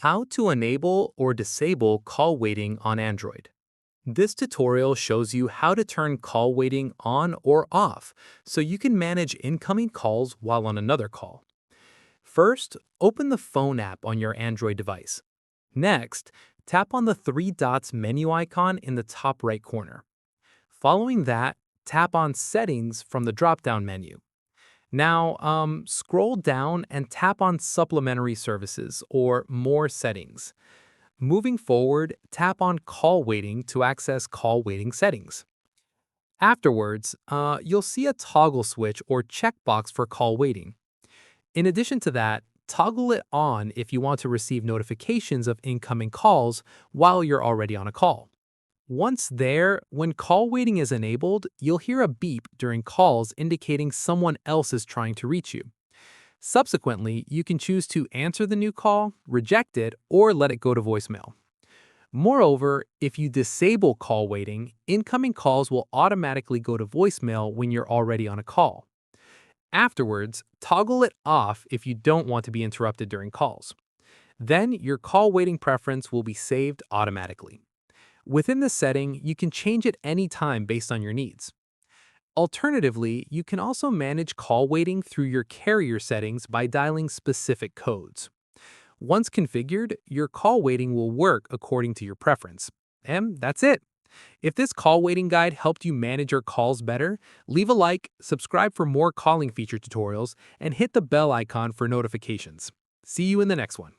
How to enable or disable call waiting on Android. This tutorial shows you how to turn call waiting on or off so you can manage incoming calls while on another call. First, open the phone app on your Android device. Next, tap on the three dots menu icon in the top right corner. Following that, tap on Settings from the drop-down menu. Now, scroll down and tap on Supplementary Services or More Settings. Moving forward, tap on Call Waiting to access call waiting settings. Afterwards, you'll see a toggle switch or checkbox for call waiting. In addition to that, toggle it on if you want to receive notifications of incoming calls while you're already on a call. Once there, when call waiting is enabled, you'll hear a beep during calls indicating someone else is trying to reach you. Subsequently, you can choose to answer the new call, reject it, or let it go to voicemail. Moreover, if you disable call waiting, incoming calls will automatically go to voicemail when you're already on a call. Afterwards, toggle it off if you don't want to be interrupted during calls. Then your call waiting preference will be saved automatically. Within the setting, you can change it anytime based on your needs. Alternatively, you can also manage call waiting through your carrier settings by dialing specific codes. Once configured, your call waiting will work according to your preference. And that's it. If this call waiting guide helped you manage your calls better, leave a like, subscribe for more calling feature tutorials, and hit the bell icon for notifications. See you in the next one.